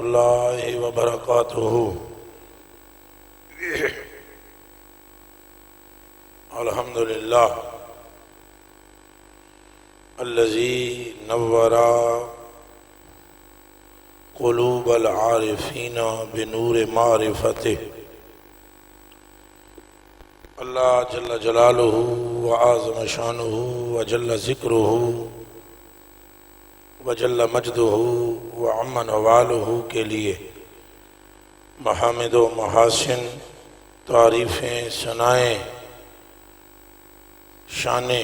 अल्लाह व बरकातुहू। अल्हम्दुलिल्लाह अल्लज़ी नव्वरा क़ुलूबल आरिफ़ीना बिनूर मारिफ़तिह। अल्लाह जल्ल जलालुहू व आज़म शानुहु व जल्ल ज़िक्रुहु व जल्ल मजदुहु व अम्मा नवालुहु के लिए महामिद व महासिन, तारीफ़ें, सनाएँ, शाने,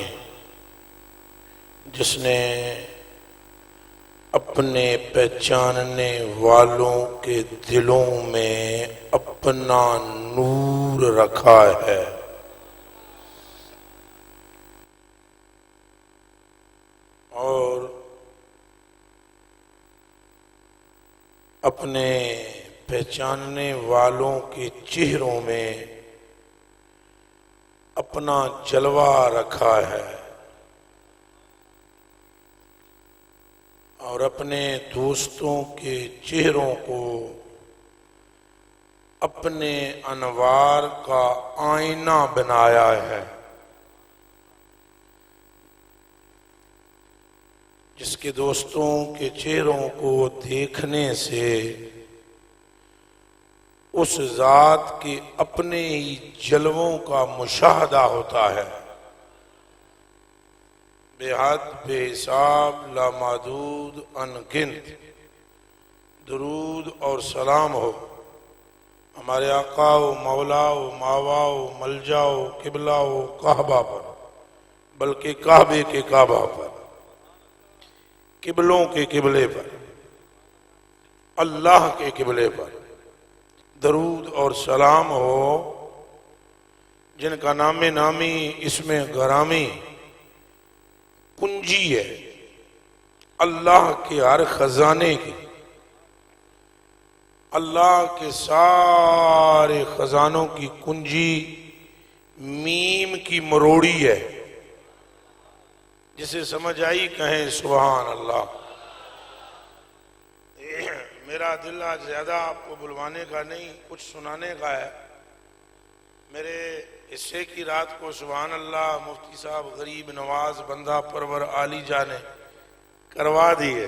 जिसने अपने पहचानने वालों के दिलों में अपना नूर रखा है। और अपने पहचानने वालों के चेहरों में अपना जलवा रखा है और अपने दोस्तों के चेहरों को अपने अनवार का आईना बनाया है, जिसके दोस्तों के चेहरों को देखने से उस जात के अपने ही जलवों का मुशाहदा होता है। बेहद बेहिसाब लामादूद अनगिनत दुरूद और सलाम हो हमारे आका व मौला व मावा व मलजा व किबला व काबा पर, बल्कि काबे के काबा पर, किबलों के किबले पर, अल्लाह के किबले पर दरूद और सलाम हो, जिनका नामे नामी इसमें गरामी कुंजी है अल्लाह के हर खजाने की। अल्लाह के सारे खजानों की कुंजी मीम की मरोड़ी है। जिसे समझ आई कहें सुभान अल्लाह। मेरा दिल आज ज्यादा आपको बुलवाने का नहीं, कुछ सुनाने का है। मेरे हिस्से की रात को सुभान अल्लाह मुफ्ती साहब गरीब नवाज बंदा परवर आली जाने करवा दिए।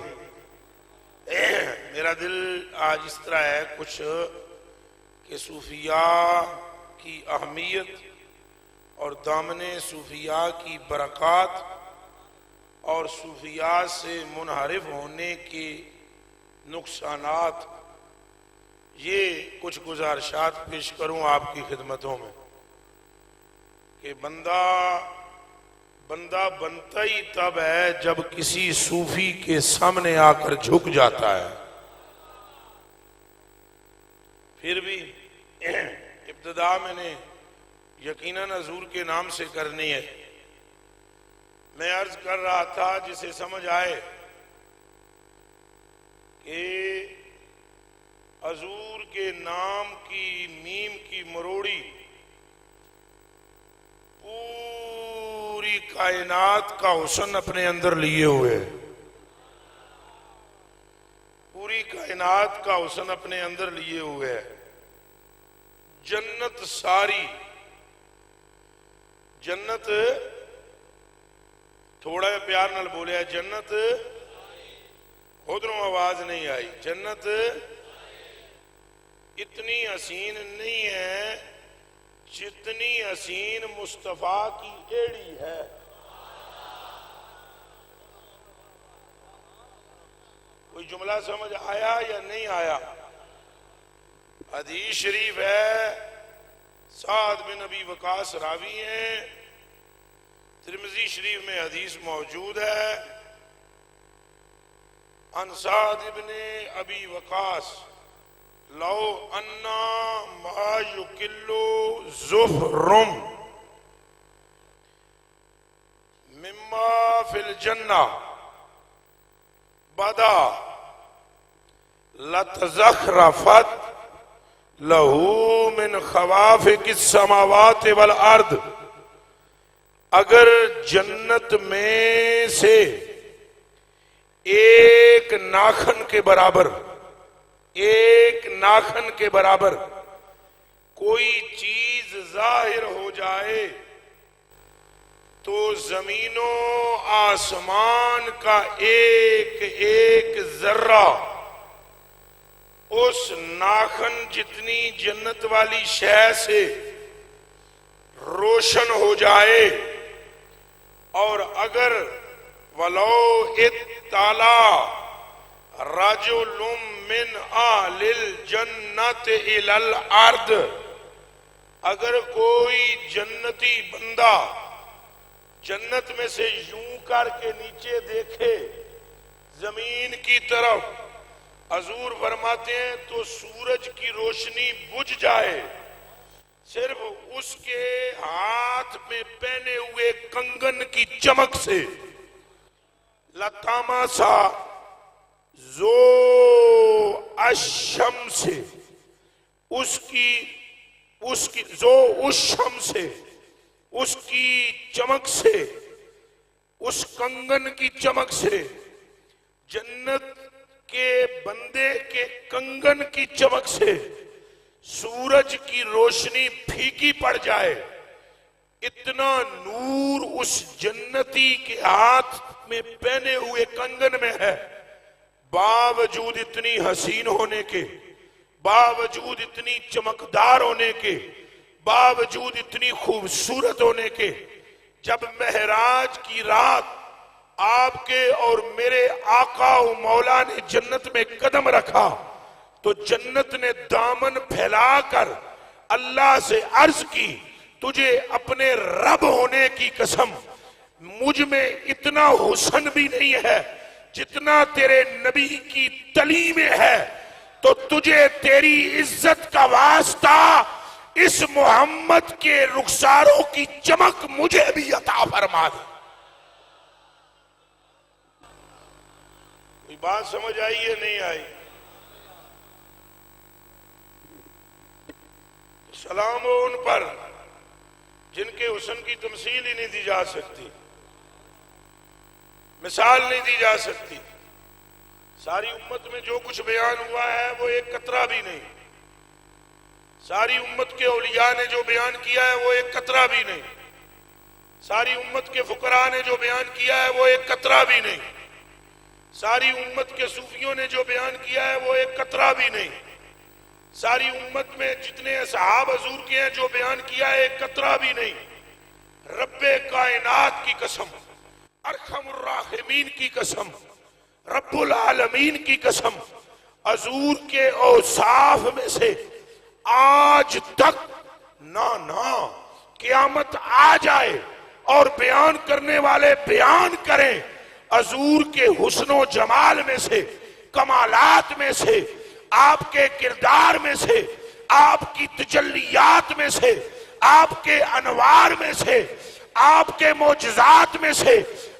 मेरा दिल आज इस तरह है कुछ कि सूफिया की अहमियत और दामने सूफिया की बरक़ात और सूफिया से मुनहरिफ होने के नुकसानात, ये कुछ गुजारिशात पेश करूं आपकी खिदमतों में कि बंदा बनता ही तब है जब किसी सूफी के सामने आकर झुक जाता है। फिर भी इब्तिदा मैंने यकीनन हजूर के नाम से करनी है। मैं अर्ज कर रहा था जिसे समझ आए कि हजूर के नाम की मीम की मरोड़ी पूरी कायनात का हुस्न अपने अंदर लिए हुए है। पूरी कायनात का हुस्न अपने अंदर लिए हुए है। जन्नत सारी, जन्नत थोड़ा प्यार नाल बोलिया, जन्नत उधरों आवाज नहीं आई। जन्नत इतनी हसीन नहीं है जितनी हसीन मुस्तफा की एड़ी है। कोई जुमला समझ आया या नहीं आया? हदीस शरीफ है, साद बिन अबी वकास रावी हैं, तिरमिज़ी शरीफ में हदीस मौजूद है। अन साद इब्ने अबी वकास लो अन्ना मा युकिल्लु ज़ुहरुम मिम्मा फिल जन्ना बदा लतज़ख़रफ़त लहू मिन ख़वाफ़िक़िस समावाति वल अर्द। अगर जन्नत में से एक नाखन के बराबर एक नाखन के बराबर कोई चीज जाहिर हो जाए तो जमीनों आसमान का एक एक जर्रा उस नाखन जितनी जन्नत वाली शय से रोशन हो जाए। और अगर वलो इत्तला रजुलुम मिन अहलिल जन्नत इलल अर्द, अगर कोई जन्नती बंदा जन्नत में से यूं करके नीचे देखे जमीन की तरफ, हजूर फरमाते हैं तो सूरज की रोशनी बुझ जाए, सिर्फ उसके हाथ में पहने हुए कंगन की चमक से लतामा सा जो अशम से उसकी जो उस शम से उसकी चमक से, उस कंगन की चमक से, जन्नत के बंदे के कंगन की चमक से सूरज की रोशनी फीकी पड़ जाए, इतना नूर उस जन्नती के हाथ में पहने हुए कंगन में है। बावजूद इतनी हसीन होने के, बावजूद इतनी चमकदार होने के, बावजूद इतनी खूबसूरत होने के, जब महराज की रात आपके और मेरे आका और मौला ने जन्नत में कदम रखा तो जन्नत ने दामन फैलाकर अल्लाह से अर्ज की, तुझे अपने रब होने की कसम, मुझ में इतना हुस्न भी नहीं है जितना तेरे नबी की तली में है, तो तुझे तेरी इज्जत का वास्ता इस मोहम्मद के रुखसारों की चमक मुझे भी अता फरमा दे। कोई बात समझ आई है नहीं आई? सलाम हो उन पर जिनके हुस्न की तमसील ही नहीं दी जा सकती, मिसाल नहीं दी जा सकती। सारी उम्मत में जो कुछ बयान हुआ है वो एक कतरा भी नहीं, सारी उम्मत के औलिया ने जो बयान किया है वो एक कतरा भी नहीं, सारी उम्मत के फुकरा ने जो बयान किया है वो एक कतरा भी नहीं, सारी उम्मत के सूफियों ने जो बयान किया है वो एक कतरा भी नहीं, सारी उम्मत में जितने असहाब हजूर के हैं जो बयान किया है एक कतरा भी नहीं। रब्बे कायनात की कसम, अरहमुर राहिमीन की कसम, रब्बुल आलमीन की कसम, हजूर के औसाफ में से आज तक ना क़यामत आ जाए और बयान करने वाले बयान करें, हजूर के हुस्नो जमाल में से, कमालात में से, आपके किरदार में से, आपकी तजल्लियात में से, आपके अनवार में से, आपके मोजज़ात में से,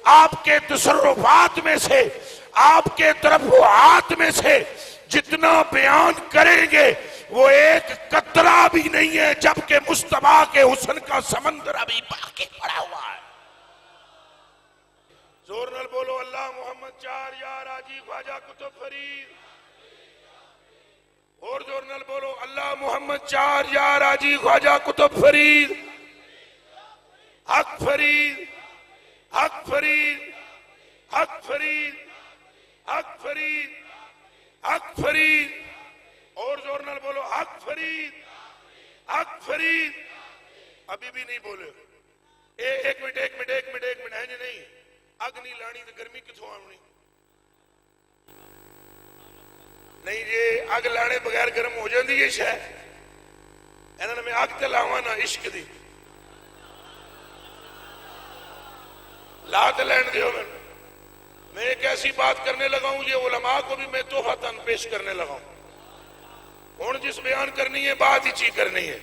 आपके तसर्रुफात में से, आपके तरफ़ुआत में से जितना बयान करेंगे वो एक कतरा भी नहीं है, जबकि मुस्तफा के हुस्न का समंदर अभी बाकी पड़ा हुआ है। जोर नल बोलो अल्लाह मोहम्मद चार यार आजी ख्वाजा कुतुब फरीद, और जोर नल बोलो अल्लाह मोहम्मद चार यार आजी ख्वाजा कुतुब फरीद, हक फरीद, हक फरीद, हक फरीद, हक फरीद, हक फरीद, और जोर नल बोलो हक फरीद, हक फरीद। अभी भी नहीं बोले, एक मिनट एक मिनट एक मिनट एक मिनट है नहीं, अग नहीं लानी तो गर्मी कितों आनी नहीं, जे अग लाने बगैर गर्म हो जाती है शायद, इन्होंने मैं अग तो लावा ना इश्क दी, ला तो लैन दो। मैं एक ऐसी बात करने लगा हूं, ये उलमा को भी मैं तोहफा तन पेश करने लगा हूं। हूं जिस बयान करनी है बात ही ची करनी है।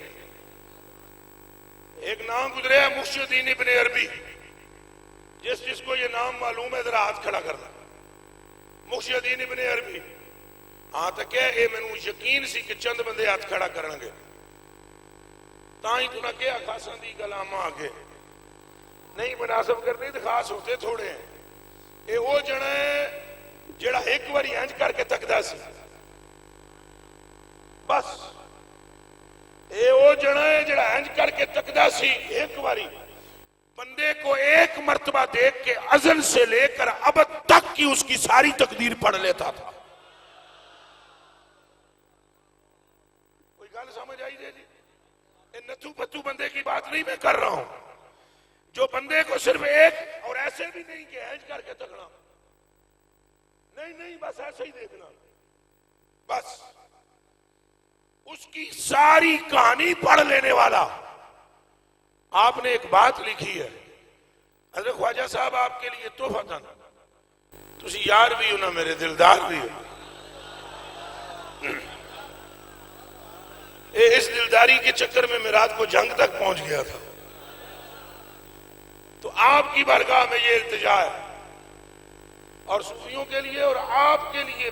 एक नाम गुजरे है मुर्शिदीन इब्ने अरबी, जिसको ये नाम मालूम है जरा हाथ खड़ा करना। मुर्शिदीन इब्ने अरबी, हाँ तो क्या ये मैनू यकीन सी कि चंद बंदे हाथ खड़ा करेंगे, ताई तू ना क्या खासा दी गल आमा आगे नहीं मुनासिब करनी तो खास होते थोड़े हैं। ये वो जना है जेड़ा एक बार इंज करके तकदा सी, बस ये वो जना है जड़ा इंज करके तकदा सी, एक बारी बंदे को एक मर्तबा देख के अज़ल से लेकर अब तक की उसकी सारी तकदीर पढ़ लेता था। कोई गल समझ आई जी? ये नथू पत्तू बंदे की बात नहीं मैं कर रहा हूं, जो बंदे को सिर्फ एक, और ऐसे भी नहीं कि इंज करके तकना, नहीं नहीं, बस ऐसे ही देखना, बस उसकी सारी कहानी पढ़ लेने वाला। आपने एक बात लिखी है, हज़रत ख्वाजा साहब आपके लिए तोहफा था, तुसी यार भी हो ना, मेरे दिलदार भी हो। इस दिलदारी के चक्कर में मैं रात को जंग तक पहुंच गया था। तो आपकी बारगाह में ये इल्तिजा है, और सूफियों के लिए और आपके लिए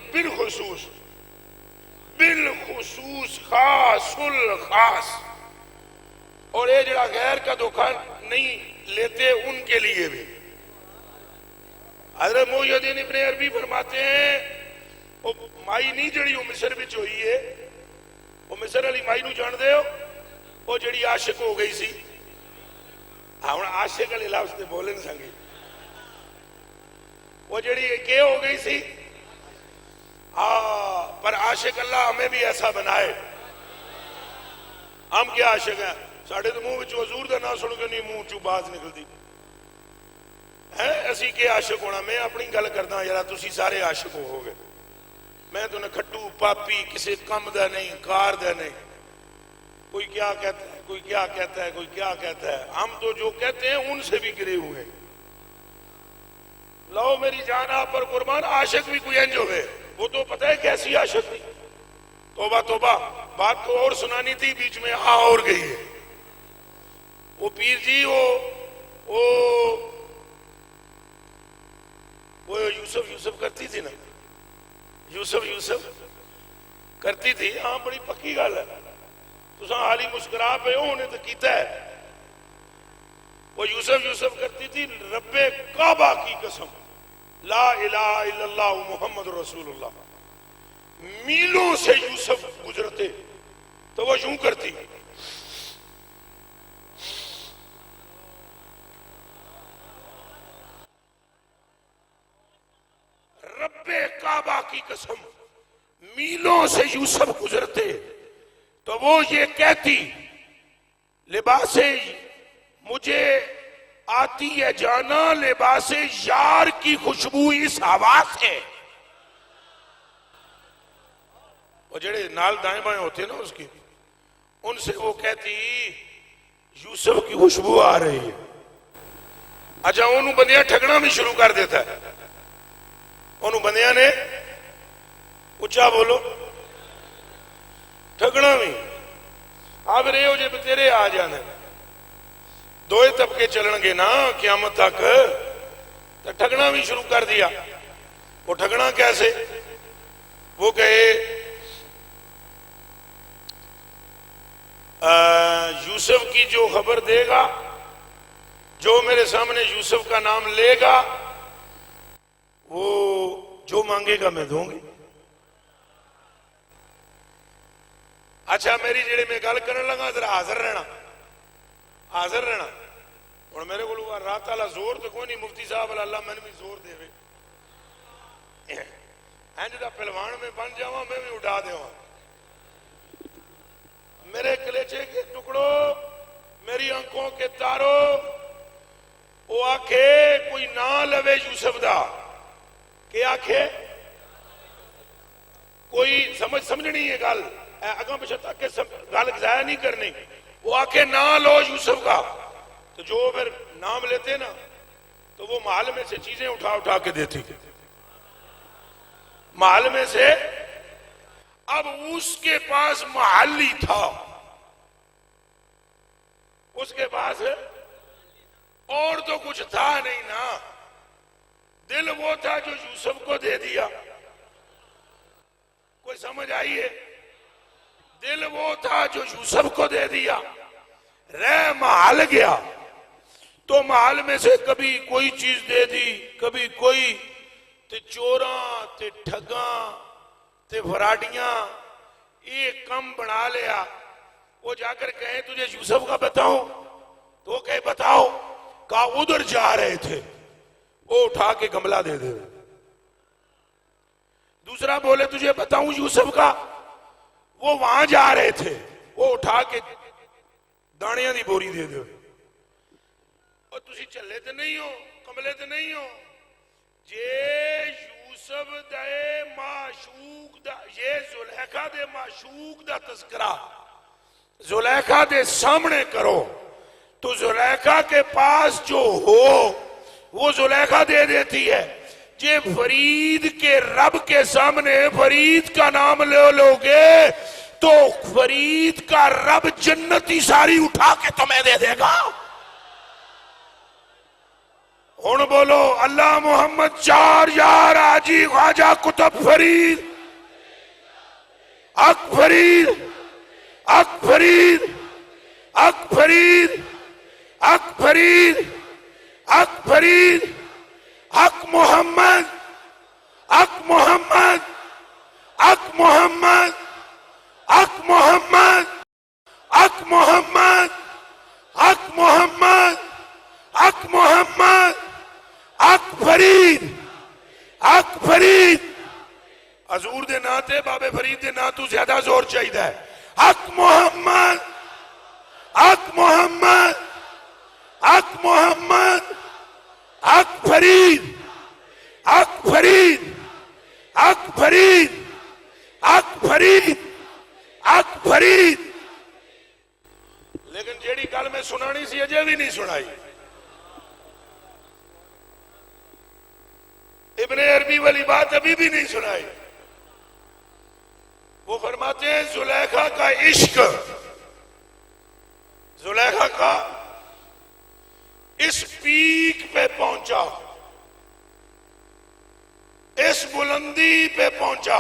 बिलखुसूस खासुल खास, और ये जरा गैर का धोखा नहीं लेते उनके लिए भी। हज़रत मुहियुद्दीन इब्ने अरबी फरमाते हैं, वो माई नहीं जड़ी वो मिस्र विच होई है, वो मिस्र वाली माई नूं जानदे हो, वो जड़ी आशिक हो गई सी। हाँ, हुण आशिक वाले लफ्ज़ ते बोले नहीं संगे, वो जड़ी के हो गई सी। पर आशिक अल्लाह हमें भी ऐसा बनाए। हम क्या आशिक हैं, साढ़े तो मुंह विच हजूर दा नाम सुन के नहीं मुंह चू बाज निकलती है। असी के आशिक होना, मैं अपनी गल करदा यार, तुसी सारे आशिक होगे। मैं तो खट्टू पापी, किसी कम दा नहीं, कार दा नहीं। कोई क्या कहता है, कोई क्या कहता है, कोई क्या कहता है, हम तो जो कहते हैं उनसे भी गिरे हुए। लो मेरी जान आप पर कुर्बान, आशिक भी कोई इंज होवे, वो तो पता है कैसी आशिक थी। तोबा तोबा, बात तो और सुनानी थी, बीच में आ और गई है। वो पीर जी वो यूसुफ करती थी ना, यूसुफ करती थी। हाँ, बड़ी पक्की गल है, तुसा हाल ही मुस्कुरा पे हो, उन्हें तो कीता है। वो यूसुफ करती थी, रब्बे काबा की कसम, ला इलाहा इल्लल्लाह मुहम्मद रसूलुल्लाह। मीलों से यूसुफ गुजरते तो वो यूं करती, रब्बे काबा की कसम, मीलों से यूसुफ गुजरते तो वो ये कहती, लिबासे मुझे आती है जाना, लिबासे यार की खुशबू इस हवा से। वो जेड़े नाल दाएं बाएं होते ना उसकी, उनसे वो कहती यूसुफ की खुशबू आ रही है। अच्छा, उन्होंने बंदिया ठगना भी शुरू कर देता है। उन्होंने बंदिया ने, उच्चा बोलो, ठगना भी। अब रे हो जे तेरे आ जाने, दो तबके चलणगे ना क़यामत तक, तो ठगना भी शुरू कर दिया। वो ठगना कैसे? वो कहे यूसुफ की जो खबर देगा, जो मेरे सामने यूसुफ का नाम लेगा, वो जो मांगेगा मैं दूंगी। अच्छा, मेरी जेड़े मैं गल करन लगा, जरा हाजिर रहना, हाजिर रहना। और मेरे को रात वाला जोर तो कोई नहीं, मुफ्ती साहब अल्लाह मैंने भी जोर देवे, इंज दा पहलवान में बन जावा, मैं भी उठा देवा। मेरे कलेचे के टुकड़ों, मेरी आंखों के तारों, वो आखे कोई ना लवे यूसुफ दा, के आखे कोई समझनी है गल, अगर पिछले तक के गल जाया नहीं करनी। वो आखे ना लो यूसुफ का, तो जो फिर नाम लेते ना, तो वो महल में से चीजें उठा उठा के देती, महल में से। अब उसके पास महली था, उसके पास और तो कुछ था नहीं ना, दिल वो था जो यूसुफ को दे दिया। कोई समझ आई है? दिल वो था जो यूसुफ को दे दिया। रह महल गया तो महल में से कभी कोई चीज दे दी, कभी कोई, ते चोरा ते ठगा ते फराडियां, ये ये कम बना लिया, वो जाकर कहे तुझे यूसुफ का बताऊं, तो वो कहे बताओ, कहा उधर जा रहे थे, वो उठा के गमला दे दे। दूसरा बोले तुझे बताऊं यूसुफ का, वो वहां जा रहे थे, वो उठा के दानिया दी बोरी दे दे। और तुसी चले तो नहीं हो, कमले तो नहीं हो, जे यूसुफ दे माशूक दा, ये जुलेखा दे माशूक दा तस्करा जुलेखा दे सामने करो, तो जुलेखा के पास जो हो वो जुलेखा दे देती है। जे फरीद के रब के सामने फरीद का नाम ले लोगे तो फरीद का रब जन्नती सारी उठा के तुम्हें दे देगा। हुण बोलो अल्लाह मोहम्मद चार यार आजी ख्वाजा कुतुब फरीद अक फरीद अक फरीद अक फरीद अक फरीद अक फरीद अक मोहम्मद अक मोहम्मद अक मोहम्मद अक मोहम्मद अक मोहम्मद अक मोहम्मद अक मोहम्मद अक फरीद अक फरीद। हजूर दे नां ते बाबे फरीद दे नां तू ज्यादा जोर चाहिए। अक मोहम्मद अक मोहम्मद अक मोहम्मद अक फरीद अक फरीद अक फरीद अक फरीद अक फरीद। लेकिन जेड़ी गल मैं सुनानी सी अजे भी नहीं सुनाई। इब्ने अरबी वाली बात अभी भी नहीं सुनाई। वो फरमाते हैं जुलेखा का इश्क, जुलेखा का इस पीक पे पहुंचा, इस बुलंदी पे पहुंचा।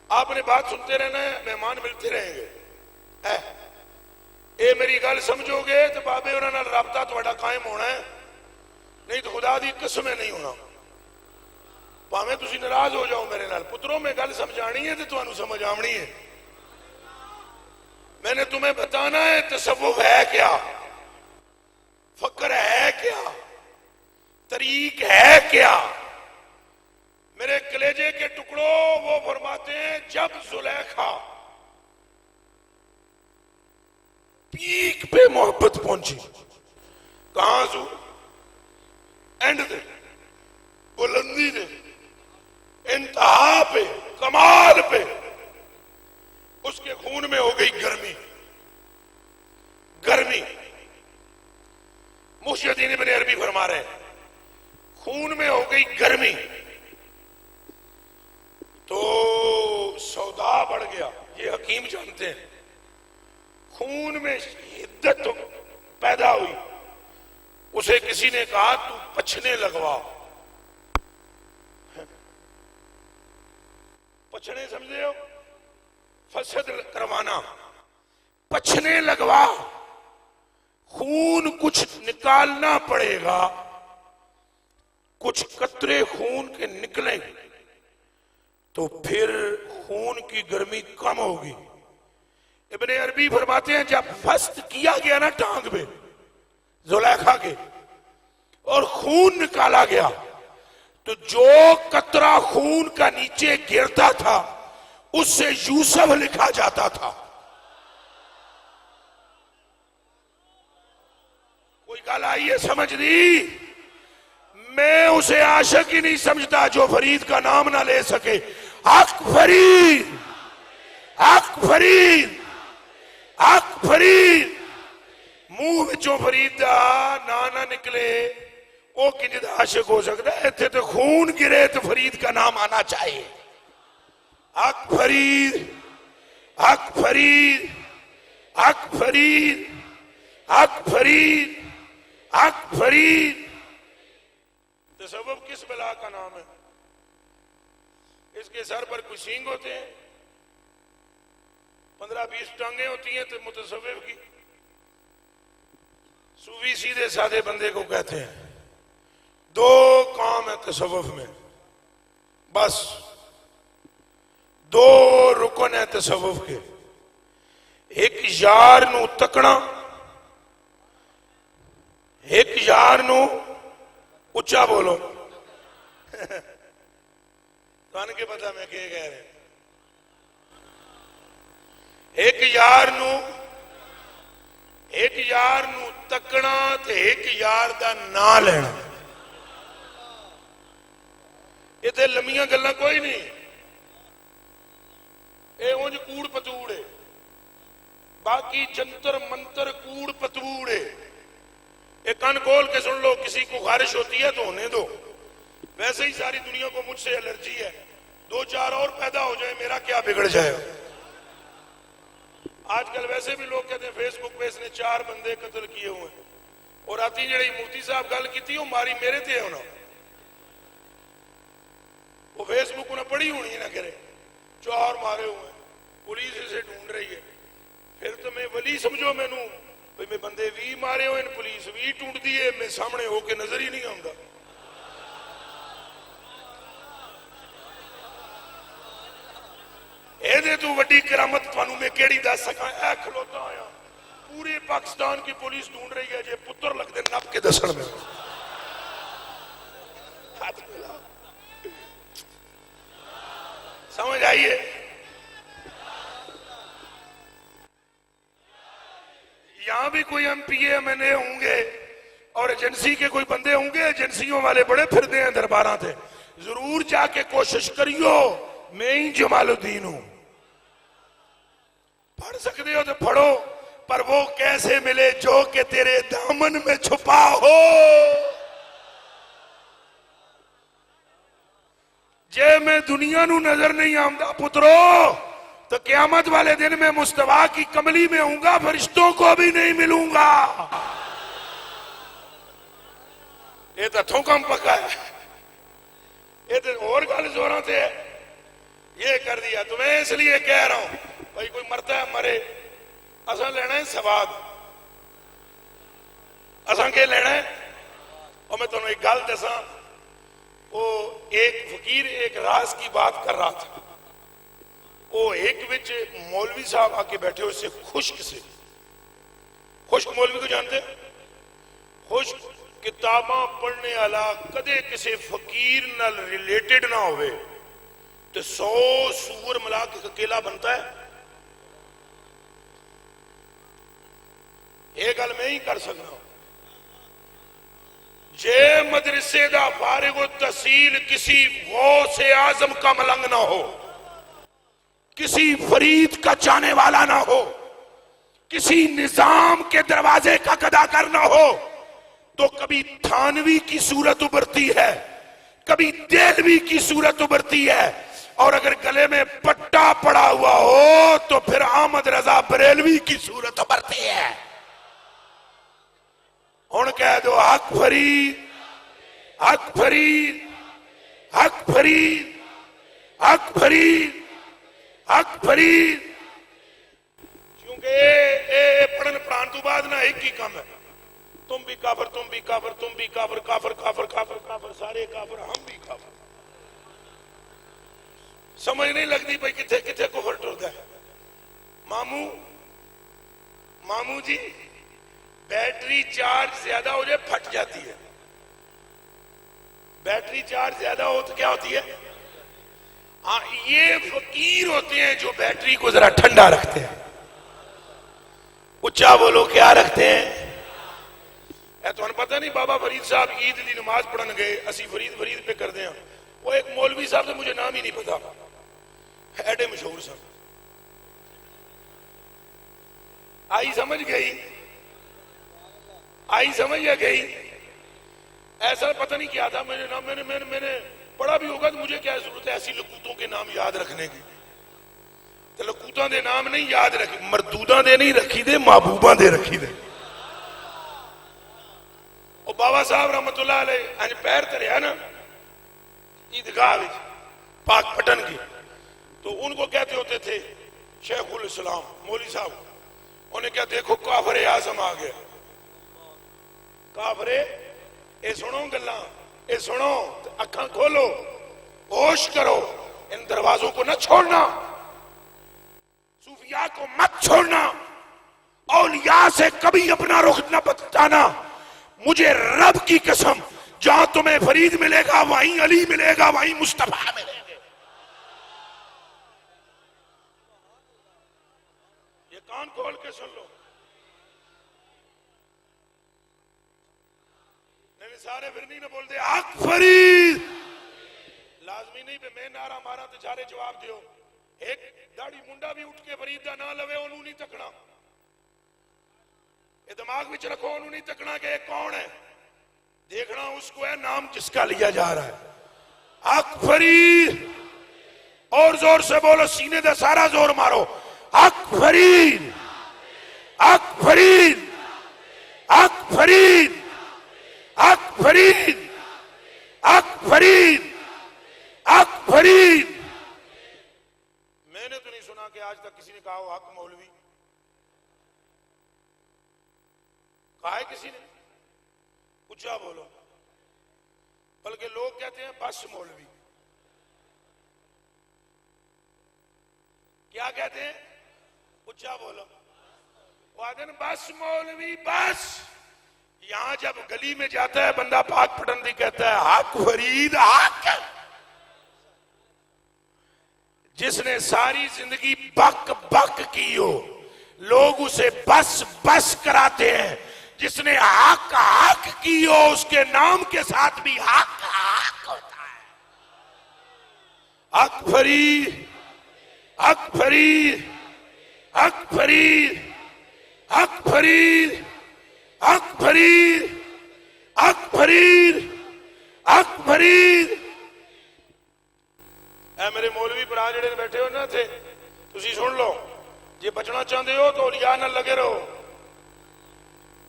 आपने बात सुनते रहना है, मेहमान मिलते रहेंगे। ये मेरी गल समझोगे तो बाबे उन्होंने राबता थोड़ा कायम होना है, नहीं तो खुदा दी कसम नहीं होना। भावे तुसी नाराज हो जाओ मेरे नाल, पुत्रों में गल समझानी है तो तुहानू समझ आवनी है। मैंने तुम्हें बताना है तसव्वुफ है क्या, फक्र है क्या, तरीक है क्या। मेरे कलेजे के टुकड़ों, वो फरमाते हैं जब जुलेखा पीक पे मोहब्बत पहुंची, कहां सू एंड दे, बुलंदी दे, इंतहा पे, कमाल पे, उसके खून में हो गई गर्मी। गर्मी मुहय्यद्दीन इब्ने अरबी फरमा रहे हैं, खून में हो गई गर्मी तो सौदा बढ़ गया। ये हकीम जानते हैं। खून में हिद्दत पैदा हुई। उसे किसी ने कहा तू पछने लगवा। पछने समझे हो, फसद करवाना, पछने लगवा। खून कुछ निकालना पड़ेगा, कुछ कतरे खून के निकलेंगे तो फिर खून की गर्मी कम होगी। इब्ने अरबी फरमाते हैं जब फस्त किया गया ना टांग पे जुलेखा के और खून निकाला गया तो जो कतरा खून का नीचे गिरता था उससे यूसुफ लिखा जाता था। कोई गल आई है समझ दी? मैं उसे आशिक ही नहीं समझता जो फरीद का नाम ना ले सके। हक फरीद हक फरीद हक फरीद। मुंह विचों फरीद दा ना ना निकले वो किंज दा आशिक हो सकता है? इत्थे तो खून गिरे तो फरीद का नाम आना चाहिए। हक फरीद हक फरीद हक फरीद हक फरीद हक फरीद। तसव्वुफ किस बला का नाम है? इसके सर पर कुछ सींग होते हैं, 15-20 टांगे होती हैं। तो मुतसव्विफ की सूफी सीधे साधे बंदे को कहते हैं। दो काम है तसव्वुफ में, बस दो रुकन है तसव्वुफ के, एक यार नू तकना, एक यार नू उच्चा बोलो तुहानू के पता मैं क्या कह रहा, एक यार नू तकना ते एक यार दा ना लेना। इत्थे लम्मियां गल्लां कोई नहीं, ये उंज कूड़ पतूड़ है, बाकी जंतर मंतर कूड़ पतूड़ है। ये कान खोल के सुन लो, किसी को खारिश होती है तो होने दो, वैसे ही सारी दुनिया को मुझसे एलर्जी है, दो चार और पैदा हो जाए मेरा क्या बिगड़ जाएगा। आजकल वैसे भी लोग कहते हैं फेसबुक पे इसने 4 बंदे कत्ल किए हुए, और राती जी मुफ्ती साहब गल की मारी मेरे ते होना, वो फेसबुक उन्हें पढ़ी होनी ना करे, 4 मारे हुए, पुलिस इसे ढूंढ रही है। फिर तो मैं वली समझो मैनू, भाई मैं बंदे भी मारे हुए, पुलिस भी ढूंढती है, मैं सामने होके नजर ही नहीं आता। ये तू वड्डी करामत थानू मैं केड़ी दस सका, ऐ खलोता आया पूरे पाकिस्तान की पुलिस ढूंढ रही है, जे पुत्र लगते नप के दसन में समझ आइए। यहां भी कोई एमपीए एमएनए होंगे और एजेंसी के कोई बंदे होंगे, एजेंसियों वाले बड़े फिरते हैं दरबारा थे, जरूर जाके कोशिश करियो, मैं ही जमालुद्दीन हूं। पढ़ सकते हो तो पढ़ो, पर वो कैसे मिले जो कि तेरे दामन में छुपा हो। जे मैं दुनिया नू नजर नहीं आऊंगा पुत्रो, तो क्यामत वाले दिन में मुस्तफा की कमली में होऊंगा, फरिश्तों को भी नहीं मिलूंगा। ये तो थूकम पका है, ये तो और गल जोरों से ये कर दिया। तो मैं इसलिए कह रहा हूं भाई कोई मरता है मरे, असा लेना है सवाद, असा के लेना है। और मैं तुम्हें एक गल दसा, वो एक फकीर एक राज की बात कर रहा था, वो एक विच मौलवी साहब आके बैठे हुए से खुश्क मौलवी को जानते, खुश्क किताबां पढ़ने वाला कदे किसी फकीर नाल रिलेटेड ना होवे तो 100 सूअर मिला के अकेला बनता है। ये गल मैं ही कर सकता हूं। जे मदरसे दा फारिग तहसील किसी गौसे आजम का मलंग ना हो, किसी फरीद का चाहने वाला ना हो, किसी निजाम के दरवाजे का कदाकार ना हो, तो कभी थानवी की सूरत उभरती है, कभी देलवी की सूरत उभरती है, और अगर गले में पट्टा पड़ा हुआ हो तो फिर अहमद रजा बरेलवी की सूरत उभरती है। हुण कह दो हक फरीद, हक फरीद, हक फरीद, हक फरीद, हक फरीद। क्योंकि पढ़न पढ़ाने तो बाद ना एक ही काम है, तुम भी काफिर, तुम भी काफिर, तुम भी काफिर, काफिर काफिर काफिर काफिर, सारे काफिर, हम भी काफिर। समझ नहीं लगती भाई किथे किथे कुफर टुरदा है। मामू जी बैटरी चार्ज ज्यादा हो जाए फट जाती है, बैटरी चार्ज ज्यादा हो तो क्या होती है? हाँ, ये फकीर होते हैं जो बैटरी को जरा ठंडा रखते हैं। उच्चा बोलो क्या रखते हैं? तुहानू पता नहीं बाबा फरीद साहब ईद की नमाज पढ़न गए, असी फरीद पे करते हैं, वो एक मौलवी साहब से मुझे नाम ही नहीं पता, एडे मशहूर सन। आई समझ गई, आई समझ या गई? ऐसा पता नहीं क्या था, मेरे नाम मैंने पढ़ा भी होगा तो मुझे क्या जरूरत है ऐसी लकूतों के नाम याद रखने की। तो लकूतों के नाम नहीं याद रखी, मरदूदा दे नहीं रखी दे, महबूबा दे रखी दे। और बाबा साहब रहमतुल्लाह अलैह अज पैर धरिया ना ईदगाह पाक पटन की, तो उनको कहते होते थे शेखुल इस्लाम मौली साहब। उन्हें क्या देखो काफिर आजम आ गया, काफिर ये सुनो गल्लां, ये सुनो, अखां खोलो, होश करो, इन दरवाजों को न छोड़ना, सूफिया को मत छोड़ना, औलिया से कभी अपना रुख न बदलाना। मुझे रब की कसम, जहां तुम्हें फरीद मिलेगा वहीं अली मिलेगा, वहीं मुस्तफा मिलेंगे। ये कान खोल के सुन लो। नहीं सारे फिर नहीं ना बोलते हक फरीद, लाजमी नहीं पे मैं नारा मारा तो सारे जवाब दियो। एक दाढ़ी मुंडा भी उठ के फरीद का ना लवे, ओनू नहीं तकना। ये दिमाग में रखो, ओनू नहीं तकना कि कौन है, देखना उसको है नाम जिसका लिया जा रहा है। हक फरीद, और जोर से बोलो, सीने का सारा जोर मारो। हक फरीद, हक फरीद, हक फरीद, हक फरीद, हक फरीद, हक फरीद। मैंने तो नहीं सुना कि आज तक किसी ने कहा हो हक मौलवी। कहा है किसी ने? ऊंचा बोलो। बल्कि लोग कहते हैं बस मौलवी। क्या कहते हैं? ऊंचा बोलो। वो आते हैं बस मौलवी बस। यहां जब गली में जाता है बंदा पाक पटंदी कहता है हक फरीद हक। जिसने सारी जिंदगी बक बक की हो, लोग उसे बस बस कराते हैं। जिसने हक हक की हो, उसके नाम के साथ भी हक हक होता है। हक फरीद, हक फरीद, हक फरीद, हक फरीद, हक फरीद, हक फरीद, हक फरीद। ऐ मेरे मौलवी भरा जेड़े बैठे हो ना थे, तुसी सुन लो, जे बचना चाहते हो तो औलिया नाल लगे रहो।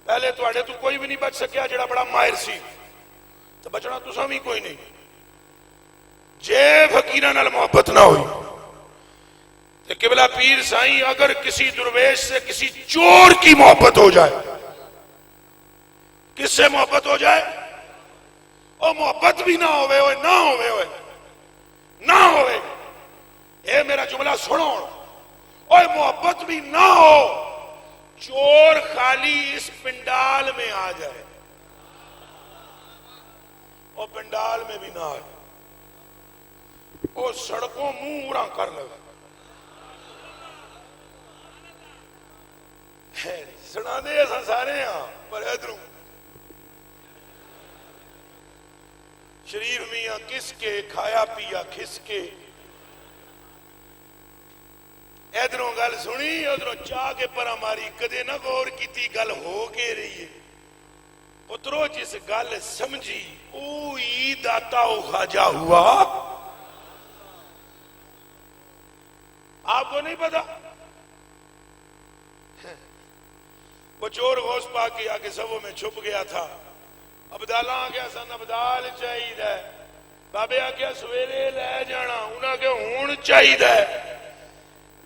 पहले तुहाडे तो कोई भी नहीं बच सकिया जेड़ा बड़ा माहिर सी, तो बचना तुसा भी कोई नहीं। जे फकीरां नाल मोहब्बत ना हुई तो किबला पीर साईं अगर किसी दुर्वेश से किसी चोर की मोहब्बत हो जाए, किससे मोहब्बत हो जाए, और मोहब्बत भी ना होवे होए, ना होवे होए, ना होवे, ये मेरा जुमला सुनो, और मोहब्बत भी ना हो, चोर खाली इस पिंडाल में आ जाए और पिंडाल में भी ना आए, वो सड़कों मुंह उड़ा कर लगे। सुना दे ऐसा सारे हाँ, पर इधरों शरीफ मियां किसके खाया पिया खिसके। इधरों गल सुनी, उधरों चाह के परा मारी, कदे ना गौर की गल हो के रही है। पुत्रो जिस गल समझी ओ ही दाता खाजा हुआ। आपको नहीं पता? वो चोर गौस पाक के आगे सबों में छुप गया था। अबदाला आ गया सन, अबदाल चाहिए। बाबे आ गया सवेरे ले जाना, उन्हें आगे हुण चाहिए।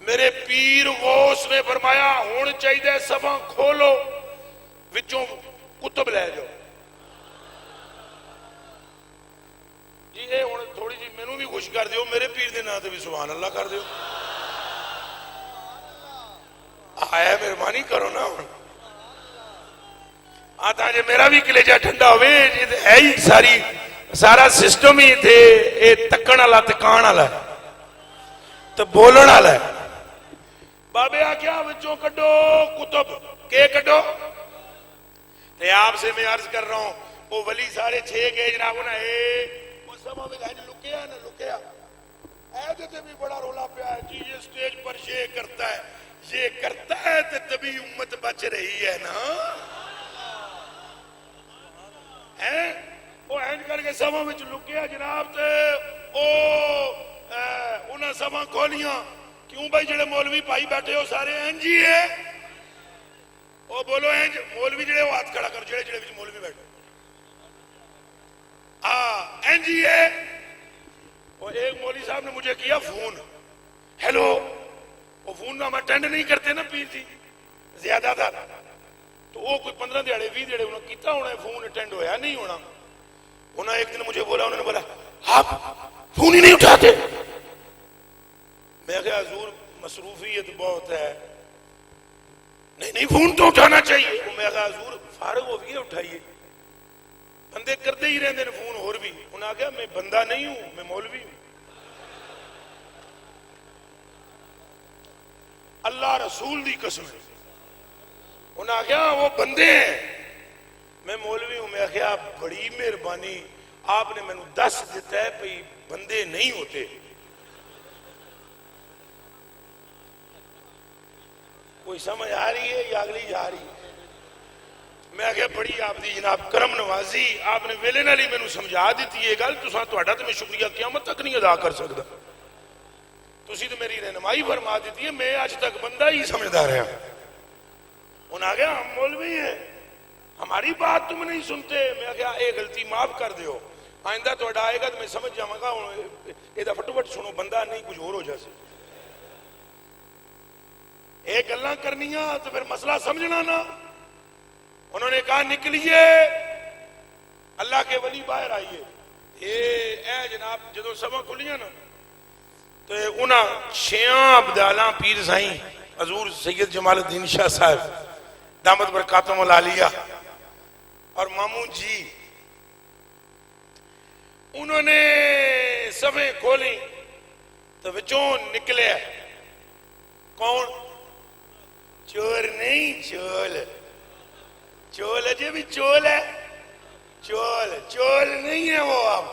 मेरे पीर गौस ने फरमाया हुण चाहिए, सभा खोलो, विचों कुतुब ले जाओ जी। ये हुण थोड़ी जी मैनू भी खुश कर दियो, मेरे पीर के नाम से भी सुभान अल्लाह कर दियो। आया मेहरबानी करो ना। हुण आता जे मेरा भी कलेजा ठंडा हो, है ही सारा सिस्टम ही थे ये तकन वाला तकान वाला तो बोलन वाला है। बाबे आख्या विचों कड्डो कुतुब के कड्डो। ते आपसे मैं अर्ज कर रहा हूं, वो वली सारे 6 गए जनाब ना, वो सभा में लुकिया ना लुकिया, ऐसे भी बड़ा रोला पिया है जी। ये स्टेज पर ये करता है, ये करता है, तो तभी उम्मत बच रही है ना। है वो एंड करके सभा में लुकिया जनाब, ते उन्हें सभा खोलियां। क्यों भाई जेड़े मौलवी भाई बैठे हो सारे इंज ही है? वो बोलो इंज मौलवी जेड़े हाथ खड़ा कर, जेड़े जेड़े मौलवी बैठे इंज ही है। और एक मौलवी साहब ने मुझे किया फोन, हेलो। वो फोन ना हम अटेंड नहीं करते ना पीर जी, ज्यादा था तो वो कोई 15 दिहाड़े 20 दिहाड़े उन्होंने किया होना, फोन अटेंड होया नहीं होना। उन्होंने एक दिन मुझे बोला, उन्होंने बोला आप फोन ही नहीं उठाते। मैं क्या हजूर मसरूफियत बहुत है। नहीं नहीं फोन तो उठाना चाहिए। मैं क्या हजूर फारग हो गए उठाइए, बंदे करते ही रहते हैं फोन। होर भी उन्हें आख्या मैं बंदा नहीं हूं, मैं मौलवी हूं। अल्लाह रसूल दी कसम है। उन्हें आख्या वो बंदे हैं, मैं मौलवी हूं। मैं आख्या बड़ी मेहरबानी, आपने मैनू दस दिता है भाई बंदे नहीं होते। कोई समझ आ रही है या अगली जा रही है? मैं आख्या बड़ी आपकी जनाब करम नवाजी, आपने वेले नाल ही मैनू समझा दी है गल। तुसां तुहाडा तो मैं शुक्रिया क़यामत तक नहीं अदा कर सकता। तुसी तो मेरी रहनुमाई फरमा दी है, मैं आज तक बंदा ही समझदा रहा। उन्हें आ गया हम मौलवी हैं, हमारी बात तुम नहीं सुनते। मैं क्या ये गलती माफ कर दो, आइंदा तो आएगा तो मैं समझ जावांगा। हुण फटोफट सुनो, बंदा नहीं कुछ होर हो जाए। ये गल्लां करनियां तो फिर मसला समझना ना। उन्होंने कहा निकलिए, अल्लाह के वली बाहर आइए। ये जनाब जो सभा खुलियां ना तो उन्हें छियां अब्दाला पीर साई हजूर सैयद जमालुद्दीन शाह साहब दामद बरकातुहुल आलिया और मामू जी, उन्होंने सभे खोली तो विचों निकले कौन? चोर नहीं, चोल। चोल अजय भी चोल है, चोल चोल नहीं है वो। आप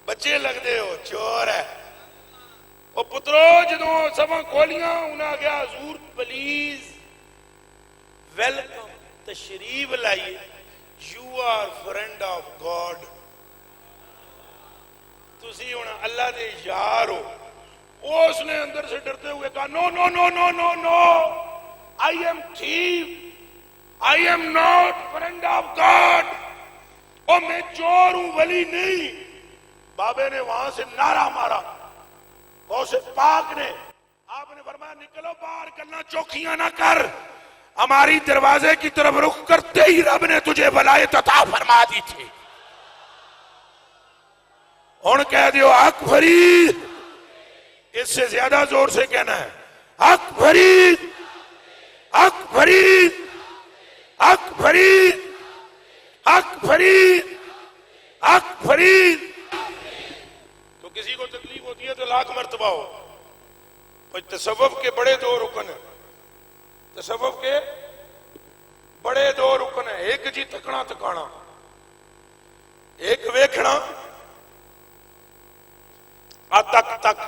बच्चे लगते हो, चोर है वो। पुत्रो जो सभा खोलियां उन्हें गया हजूर प्लीज वेलकम, तशरीफ लाइए, you are friend of God. तुसी हुण अल्लाह दे यार हो। उसने अंदर से डरते हुए कहा no no no no no no, I am thief, I am not friend of God. और मैं चोर हूं, वली नहीं। बाबे ने वहां से नारा मारा, उसे पाक ने, आपने फरमाया निकलो बाहर, करना चौकियां ना कर। हमारी दरवाजे की तरफ रुख करते ही रब ने तुझे वलायत अता फरमा दी थी। हुण कह दियो हक फरीद, इससे ज्यादा जोर से कहना है हक फरीद, हक फरीद, हक फरीद, हक फरीद, हक फरीद। तो किसी को तकलीफ होती है तो लाख मर्तबा हो। तसव्वुफ के बड़े दो रुकन है, तसव्वुफ के बड़े दो रुकन है। एक जी तकना तकाना, एक वेखना। आ तक तक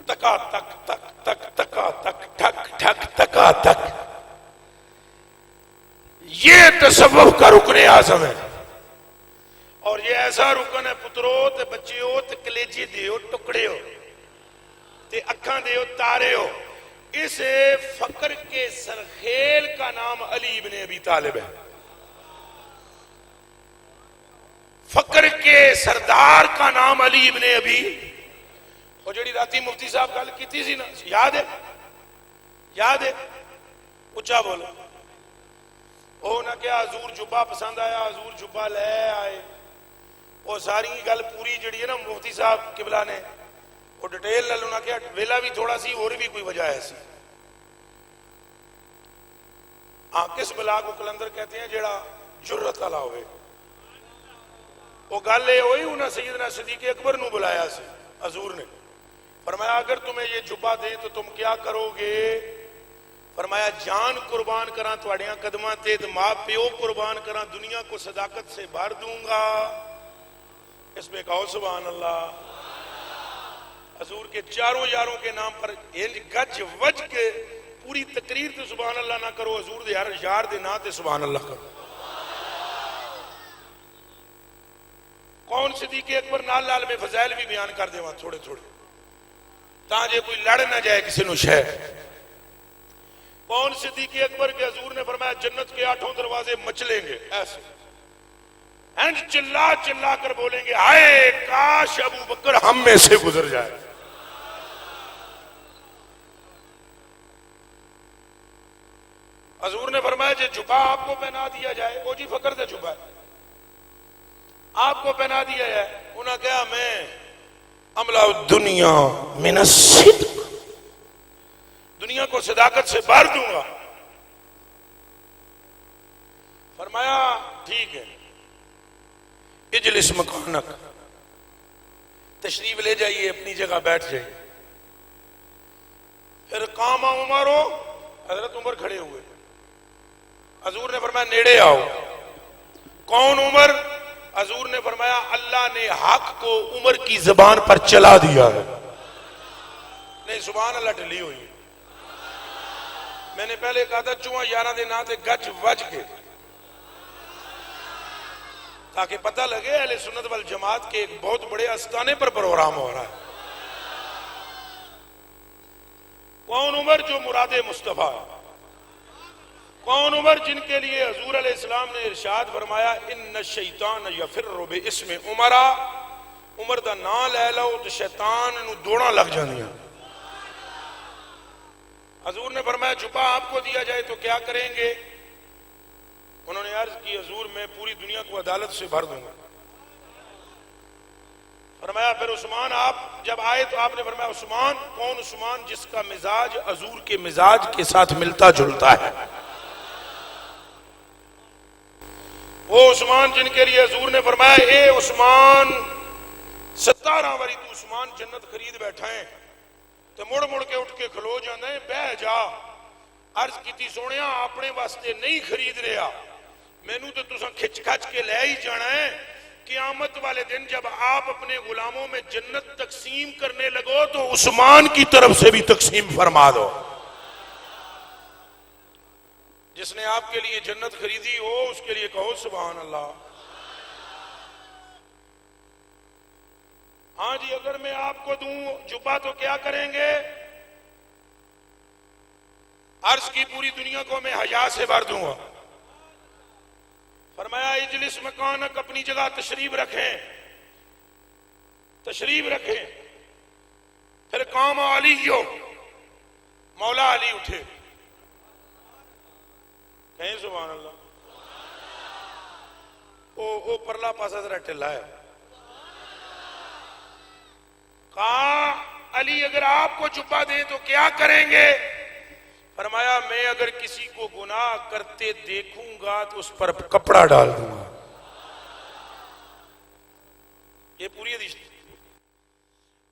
तका तक तक तक तका तक ठक ठक तका तक, ये तसव्वुफ का रुकने आज़म है। और ये ऐसा रुकन है पुत्रो ते बच्चे हो ते कलेजे दियो टुकड़े हो ते अखा दियो तारे हो। इस फकर के सरखेल का नाम अली इब्ने अबी तालिब है। फकर के सरदार का नाम अली इब्ने अबी। और जी राती मुफ्ती साहब गल की सी ना, याद है? याद है? उच्चा बोलो। ओ ना क्या हजूर जुब्बा पसंद आया, हजूर जुब्बा ले आए। वो सारी गल पूरी जी है ना मुफ्ती साहब किबला ने वो डिटेल ला लूना क्या वेला भी थोड़ा सी और भी कोई वजह है सी। हाँ, किस बला को कलंदर कहते हैं जेड़ा जुर्रत वाला होवे। वो गल ये हुई उन्हें सैयदना सिद्दीक़ अकबर नू बुलाया सी हजूर ने। फरमाया अगर तुम्हें ये जुब्बा दे तो तुम क्या करोगे? फरमाया जान कुर्बान करा तुहाड़ियां कदमां ते, मां प्यो कुर्बान करा, दुनिया को सदाकत से भर दूंगा। इसमें कहो सुभान अल्लाह। हजूर के चारों यारों के नाम पर गज वज के पूरी तकरीर तो सुभान अल्लाह ना करो, हजूर दे यार दे ना ते सुभान अल्लाह करो। कौन सिद्दीक़ अकबर नाल नाल में फजाइल भी बयान कर देवा थोड़े थोड़े, ताजे कोई लड़ ना जाए किसी नु शह। कौन सिद्दीक़ अकबर के हजूर ने फरमाया जन्नत के 8 दरवाजे मचलेंगे ऐसे, एंड चिल्ला चिल्ला कर बोलेंगे हाय काश अबू बकर हम में से गुजर जाए। हजूर ने फरमाया जो जुबा आपको पहना दिया जाए, वो जी फकर से जुबा आपको पहना दिया जाए। उन्हें कहा मैं अमला दुनिया मिन सिद्क़, दुनिया को सदाकत से भर दूंगा। फरमाया ठीक है, इजलिस मकानक, तशरीफ ले जाइए, अपनी जगह बैठ जाइए। फिर कामा उमर हो, हजरत उमर खड़े हुए। हजूर ने फरमाया नेड़े आओ। कौन उमर? हजूर ने फरमाया अल्लाह ने हक को उमर की जबान पर चला दिया है। नहीं, सुभान अल्लाह ढिली हुई। मैंने पहले कहा था चूहा 11 दिन आते गज वज के, ताकि पता लगे अहले सुन्नत वल जमात के एक बहुत बड़े आस्थाने पर प्रोग्राम हो रहा है। कौन उमर? जो मुरादे मुस्तफा। कौन उमर? जिनके लिए हजूर अलैहिस्सलाम ने इरशाद फरमाया इन्न शैतान यफिर्रु बिइस्मि उमरा, उमर दा नाम ले लो तो शैतान नू दौड़ा लग जांदियां। हजूर ने फरमाया छुपा आपको दिया जाए तो क्या करेंगे? उन्होंने अर्ज की हजूर मैं पूरी दुनिया को अदालत से भर दूंगा। फरमाया फिर उस्मान आप जब आए तो आपने फरमाया उस्मान। कौन उस्मान? जिसका मिजाज हजूर के मिजाज के साथ मिलता जुलता है। वो उस्मान जिनके लिए हजूर ने फरमाया ए उस्मान 17 वारी तू उस्मान जन्नत खरीद बैठा है तो मुड़ मुड़ के उठ के खलो जाना है, बह जा। अर्ज की सोने अपने वास्ते नहीं खरीद रहा, मैनू तो तुसा खिच खच के ले ही जाना है। क़यामत वाले दिन जब आप अपने गुलामों में जन्नत तकसीम करने लगो तो उस्मान की तरफ से भी तकसीम फरमा दो। जिसने आपके लिए जन्नत खरीदी हो उसके लिए कहो सुभान अल्लाह। हाँ जी, अगर मैं आपको दूं जुब्बा तो क्या करेंगे? अर्ज की पूरी दुनिया को मैं हया से भर दूंगा। फरमाया इजलिस मकानक, अपनी जगह तशरीफ रखें, तशरीफ रखें। फिर काम अली हो, मौला अली उठे, कहीं सुभान अल्लाह। ओ परला पासा जरा ढिला है। कहा अली अगर आपको जुब्बा दे तो क्या करेंगे? फरमाया मैं अगर किसी को गुनाह करते देखूंगा तो उस पर कपड़ा डाल दूंगा। ये पूरी हदीस।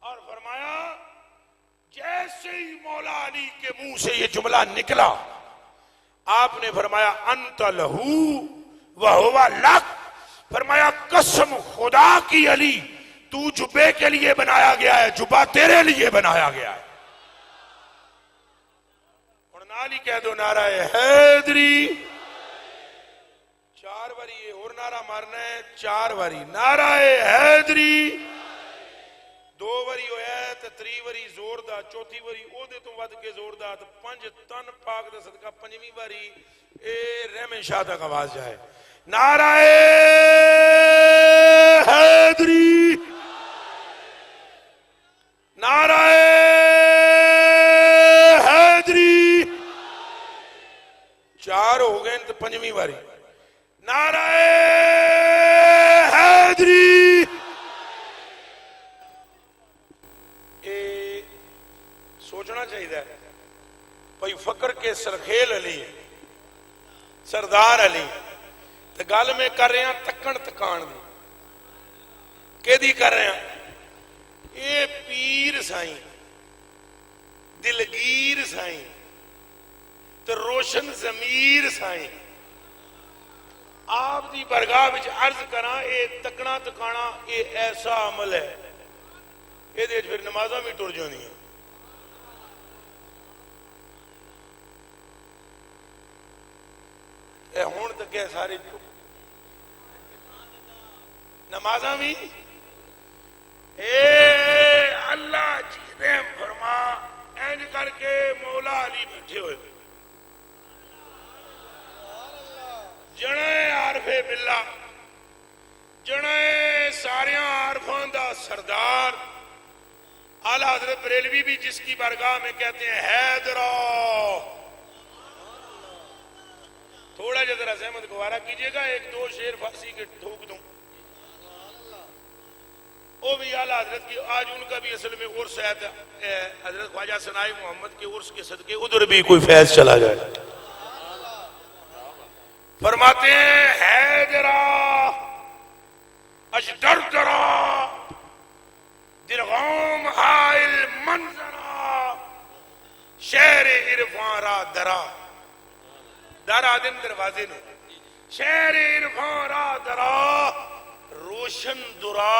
और फरमाया जैसे ही मौला अली के मुंह से ये जुमला निकला आपने फरमाया अंत लहू व हुवा लक। फरमाया कसम खुदा की अली तू जुब्बे के लिए बनाया गया है, जुब्बा तेरे लिए बनाया गया है। और नाली कह दो नाराए हैदरी। 4 बारी ये और नारा मारना है, 4 बारी नाराए हैदरी। 2 बारी होया तो 3 बारी जोरदार, 4थी बारी ओदे तो वध के जोरदार, तो 5 तन पाक दा सदका 5वीं बारी ए रहमे शाह तक आवाज जाए नाराए हैदरी, नाराए हैदरी। 4 हो गए तो 5वीं बारी नाराए हैदरी। सोचना चाहिए भाई फकर के सरखेल अली सरदार अली तो गल में कर रहे हैं तकन तकान दी केदी कर रहे हैं। ये पीर साई दिलगीर साई तो रोशन जमीर साई आप दी बरगाह विच अर्ज करा ये तकना तकाना ये ऐसा अमल है ये फिर नमाजा भी टुर जानियां। हुण तक सारे नमाजा भी अल्लाह जी रहम फरमा इंज करके मौला अली बैठे हुए जने आरफे बिल्ला जने सारिया आरफां दा सरदार आला हजरत बरेलवी भी जिसकी बरगाह में कहते हैं हैदरा। थोड़ा जरा जरा सहमत गवारा कीजिएगा, 1-2 शेर फांसी के ठोक दूं। वो भी आला हजरत की आज उनका भी असल में उर्स है, हजरत ख्वाजा सनाई मोहम्मद के उर्स के सदके उधर भी कोई फैज चला जाए। फरमाते हैं हैदरा अजदर दरा दिलगाम हाइल मंजरा शहर इरफारा दरा दरा दिन दरवाजे नो शहर इरफारा दरा रोशन दुरा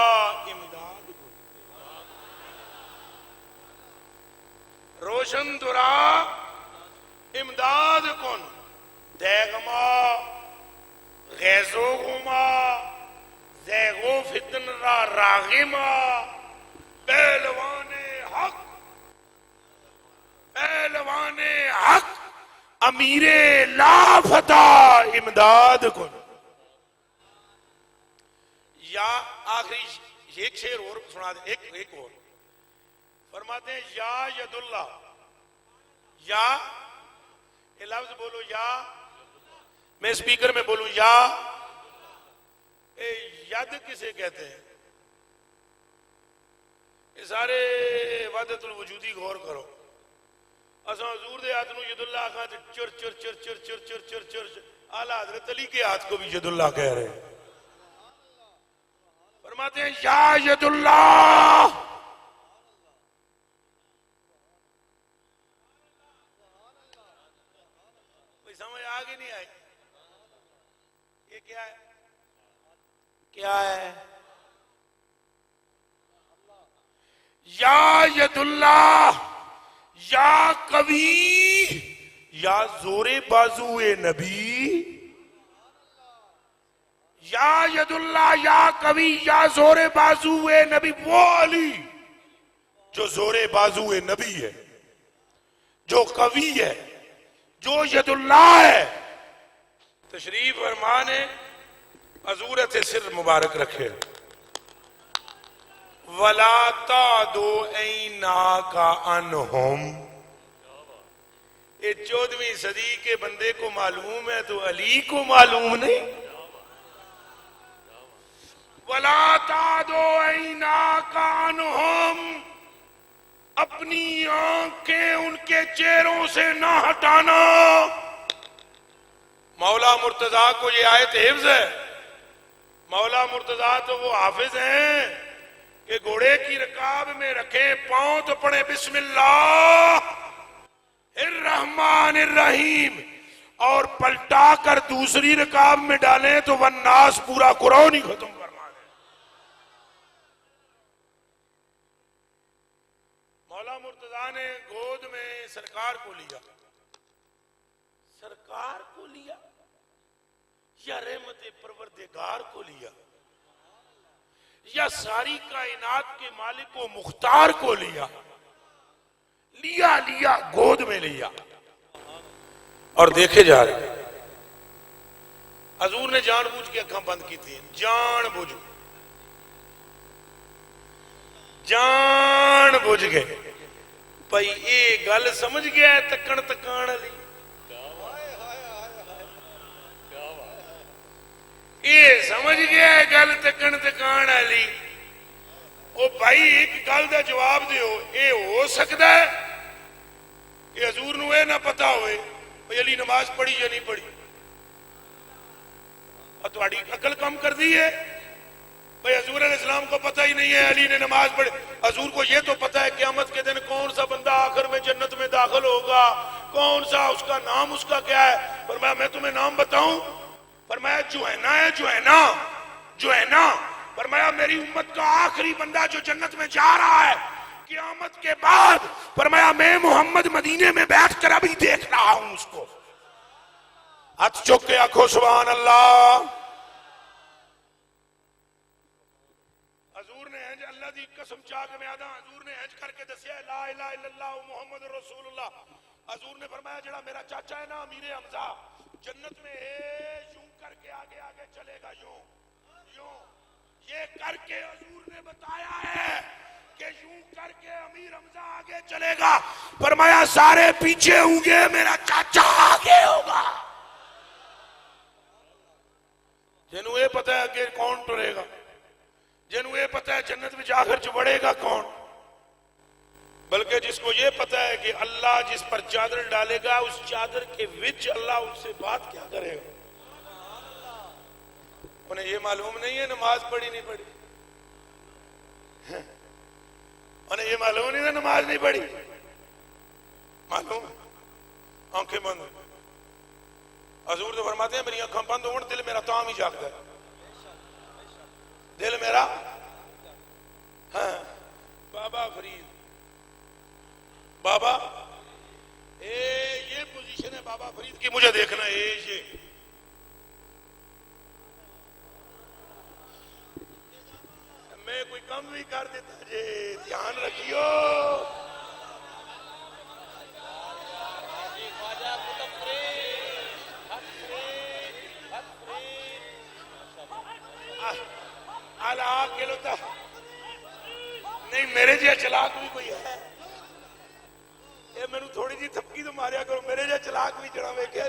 इमदाद रोशन दुरा इमदाद कौन दैगमा गैजो गुमा जैगो फितन रा रागिमा पहलवाने हक अमीरे लाफता इमदाद कौन। या आखिरी एक शेर और सुना दे, एक और फरमाते हैं या यदुल्ला या ये लफ्ज बोलो या मैं स्पीकर में बोलूं या यद किसे कहते हैं ये सारे वादतुल वजूदी गौर करो असा हजूर दे हाथ नूं यदुल्ला आखा ते चुर चुर चुर चुर चुर चुर चुर चुर आला हजरत अली के हाथ को भी यदुल्ला कह रहे हैं। फरमाते हैं या यदुल्ला कोई समझ आगे नहीं आई ये क्या है क्या है या यदुल्ला या कवि या जोरे बाजुए नबी या यदुल्ला या कवि या जोरे बाजुए नबी वो अली जो जोरे बाजुए नबी है जो कवि है जो यदुल्ला है। तशरीफ फरमान है अजूरत सिर मुबारक रखे वलाता दो ऐना का अनहुम ये 14वीं सदी के बंदे को मालूम है तो अली को मालूम नहीं। वलाता दो ऐना का अनहुम अपनी आंखें उनके चेहरों से ना हटाना। मौला मुर्तजा को ये आयत हिफ्ज है। मौला मुर्तजा तो वो हाफिज हैं कि घोड़े की रकाब में रखे पांव तो पढ़े बिस्मिल्लाह रहमान रहीम और पलटा कर दूसरी रकाब में डालें तो वन्नास पूरा कुरान ही खत्म फरमा दे। मौला मुर्तजा ने गोद में सरकार को लिया या रहमत परवरदिगार को लिया या सारी कायनात के मालिक को मुख्तार को लिया लिया गोद में लिया और देखे जा रहे। हजूर ने जानबूझ के अखा बंद की थी जानबूझ के भाई ये गल समझ गया है तकन तकान वाली ये समझ गया है गल तकन तकान वाली ओ भाई एक गल का जवाब दियो ये हो सकता है कि हजूर नूं ये ना पता होवे भाई अली नमाज पढ़ी या नहीं पढ़ी और तुम्हारी अकल कम कर दी है भाई हजूर अलैहिस्सलाम को पता ही नहीं है अली ने नमाज पढ़ी। हजूर को ये तो पता है क़यामत के दिन कौन सा बंदा आखिर में जन्नत में दाखिल होगा कौन सा उसका नाम उसका क्या है। फरमाया मैं तुम्हें नाम बताऊं फरमाया जुहैना है जुहैना फरमाया मेरी उम्मत का आखिरी बंदा जो जन्नत में जा रहा है क़यामत के बाद। फरमाया मैं मोहम्मद मदीने में बैठकर अभी देख रहा हूं उसको। हाथ चुक के आंखों सुभान अल्लाह। हजूर ने अल्लाह दी कसम चाह के मैं आदा हजूर ने हज करके दसिया ला इलाहा इल्लल्लाह मुहम्मद रसूलुल्लाह। हजूर ने फरमाया जेड़ा मेरा चाचा है ना अमीर हमजा जन्नत में यूं करके आगे आगे चलेगा यूं ये करके हजूर ने बताया है कि यूं करके अमीर हमजा आगे चलेगा। फरमाया सारे पीछे होंगे मेरा चाचा आगे होगा। जिन्हों ये पता है अगे कौन टुरेगा जिन्हों ये पता है जन्नत में आखिर च बढ़ेगा कौन? बल्कि जिसको ये पता है कि अल्लाह जिस पर चादर डालेगा उस चादर के विच अल्लाह उससे बात क्या करेगा, उन्हें ये मालूम नहीं है नमाज पढ़ी नहीं पढ़ी, उन्हें ये मालूम नहीं है नमाज नहीं पढ़ी, मालूम आंखें बंद। हजूर तो फरमाते हैं मेरी आंखें बंद हो दिल मेरा ताम ही जागता है, दिल मेरा। हाँ बाबा फरीद, बाबा ये पोजीशन है बाबा फरीद की, मुझे देखना है ये मैं कोई कम भी कर देता जे, ध्यान रखियो। आला के लोता नहीं मेरे जैसा चलाक भी कोई है, ये मैनू थोड़ी जी थपकी तो मारिया करो, मेरे जैसा चलाक भी जड़ा वेख्या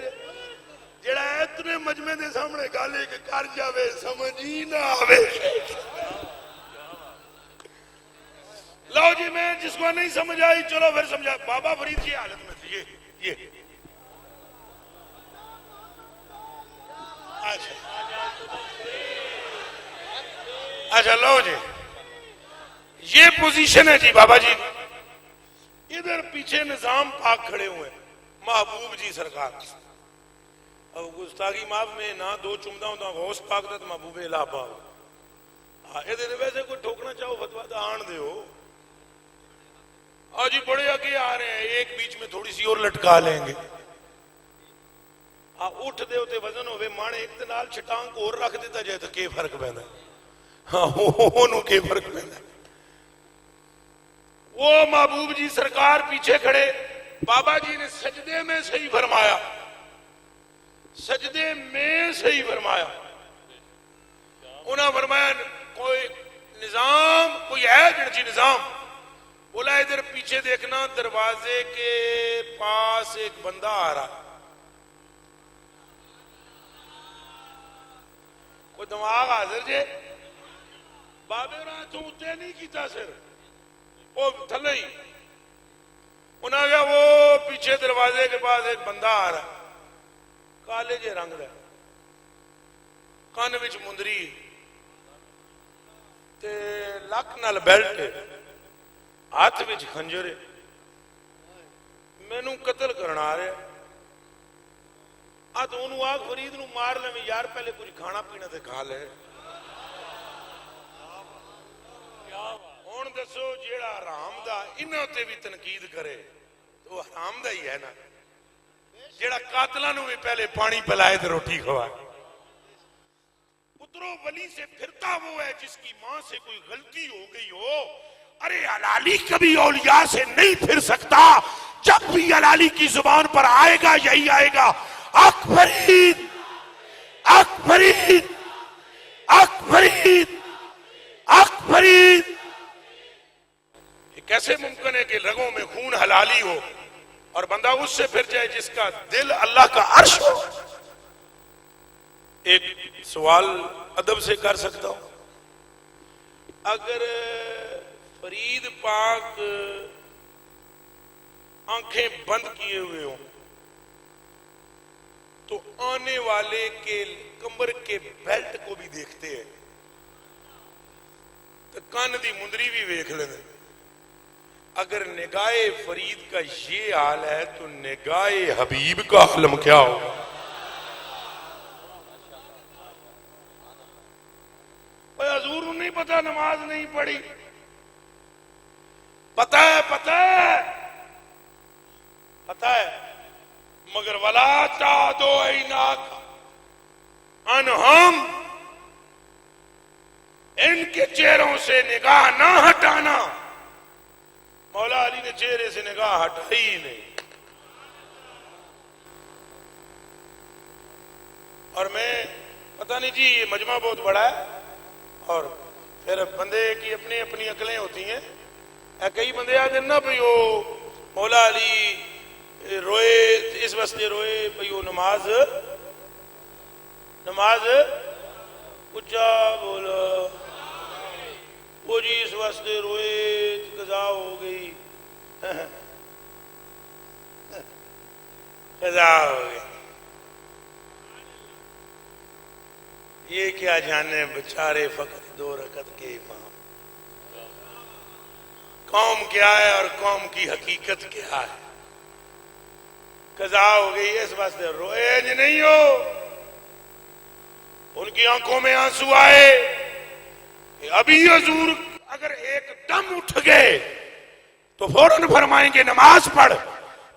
जेड़ा इतने मजमे के सामने गल एक कर जावे समझ ही ना आवे। लो जी मैं जिसको नहीं समझ आई चलो फिर समझा। बाबा फरीद की हालत में थी ये अच्छा लो जी ये पोजीशन है जी बाबा जी। इधर पीछे निजाम पाक खड़े हुए महबूब जी सरकार। अब गुस्ताखी माफ में ना दो चुमदा होता गौस पाक दा महबूब इलाहाबाद। हाँ ये वैसे कोई ठोकना चाहो फतवा तो आन दो। आज ही बड़े आगे आ रहे हैं, एक बीच में थोड़ी सी और लटका लेंगे। उठ दे उते वजन होवे माने एक दे नाल छटांग और रख देता जाए तो के फर्क पैंदा। हाँ ओनू के फर्क पैंदा। वो महबूब जी सरकार पीछे खड़े, बाबा जी ने सजदे में सही फरमाया, सजदे में सही फरमाया। उन्हें फरमाया कोई निजाम कोई है जी निजाम। बोला इधर पीछे देखना दरवाजे के पास एक बंदा आ रहा, कोई दिमाग हाजिर जे। बाबे तू उत्ते नहीं किया सिर वो थले ही। उन्हें कहा वो पीछे दरवाजे के पास एक बंदा आ रहा, काले जे रंग का, कान विच मुंदरी ते लक नाल बेल्ट, हाथ विच खंजर, मैनू कतल करना आ रहा। तो उन्होंने आग फरीद नू मार ले यार, पहले कुछ खाना पीना तो खा ले। हुण दसो जेड़ा हराम दा इन्हां ते भी तनकीद करे तो हराम दा ही है ना, जेड़ा कातलां नू भी पहले पानी पिलाए तो रोटी खवाए। उतरो वली से फिरता वो है जिसकी मां से कोई गलती हो गई हो। अरे हलाली कभी औलिया से नहीं फिर सकता, जब भी हलाली की जुबान पर आएगा यही आएगा, अकबरीद अकबरीद अकबरीद अकबरीद। कैसे मुमकिन है कि रगों में खून हलाली हो और बंदा उससे फिर जाए जिसका दिल अल्लाह का अर्श हो। एक सवाल अदब से कर सकता हूं, अगर फरीद पाक आंखें बंद किए हुए हो तो आने वाले के कमर के बेल्ट को भी देखते हैं, तो कान दी मुंदरी भी देख लेते। अगर निगाहे फरीद का ये हाल है तो निगाहे हबीब का आलम क्या होगा। हजूर नहीं पता नमाज नहीं पढ़ी, पता है पता है पता है, मगर वला दो अनहम, इनके चेहरों से निगाह ना हटाना। मौला अली ने चेहरे से निगाह हटाई ही नहीं। और मैं पता नहीं जी ये मजमा बहुत बड़ा है और फिर बंदे की अपनी अपनी अकलें होती हैं। कई बंदे आते ना भाई वो मौला अली रोए इस वास्ते रोए भाई वो नमाज नमाज उच्चा बोलो वो जी इस वास्ते रोए, कज़ा हो गई, कज़ा हो गई। ये क्या जाने बेचारे फकत 2 रकत के इमाम, कौम क्या है और कौम की हकीकत क्या है। कज़ा हो गई इस वास्ते रोए जी नहीं हो। उनकी आंखों में आंसू आए कि अभी हजूर अगर एकदम उठ गए तो फौरन फरमाएंगे नमाज पढ़,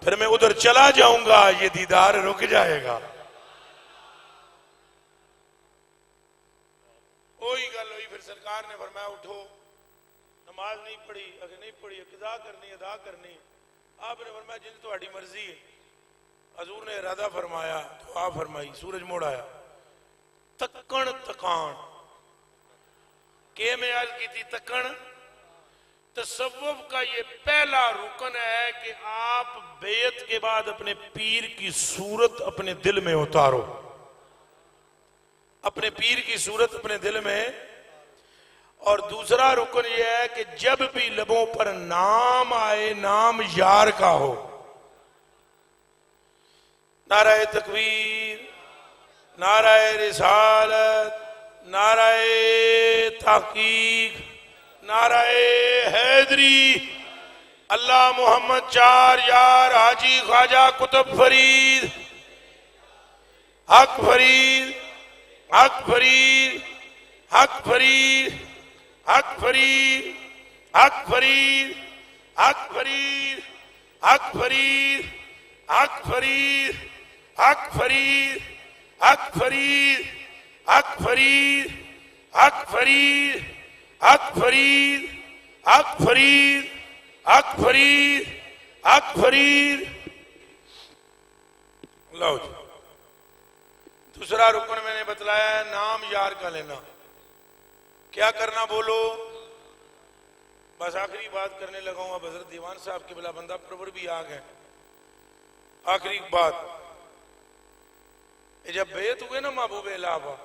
फिर मैं उधर चला जाऊंगा, ये दीदार रुक जाएगा। वही गल हुई, फिर सरकार ने फरमाया उठो, नमाज नहीं पढ़ी, अगर नहीं पढ़ी कज़ा करनी अदा करनी। आपने फरमाया जिन तुम्हारी मर्जी है। हजूर ने इरादा फरमाया, दुआ फरमाई, सूरज मुड़ आया। तकन तकान के में आज की थी तकन। तसव्वुफ का ये पहला रुकन है कि आप बेयत के बाद अपने पीर की सूरत अपने दिल में उतारो, अपने पीर की सूरत अपने दिल में। और दूसरा रुकन यह है कि जब भी लबों पर नाम आए, नाम यार का हो। नाराए तकबीर, नाराए रिसालत, नाराए तहकीक, नाराए हैदरी, अल्लाह मोहम्मद 4 यार हाजी ख्वाजा कुतुब फरीद, हक फरीद, हक फरीद, हक फरीद, हक फरीद, हक फरीद, हक फरीद, हक फरीद, हक फरीद, हक फरीद, हक फरीद, हक फरीद, हक फरीद, हक फरीद, हक फरीद, हक फरीद, हक फरीद। लो जी, दूसरा रुकन मैंने बतलाया है नाम यार का लेना। क्या करना बोलो। बस आखिरी बात करने लगा हूं। अब हजरत दीवान साहब के बिला बंदा परवर भी आ गए। आखिरी बात, जब बेत हुए ना महबूब इलाहा,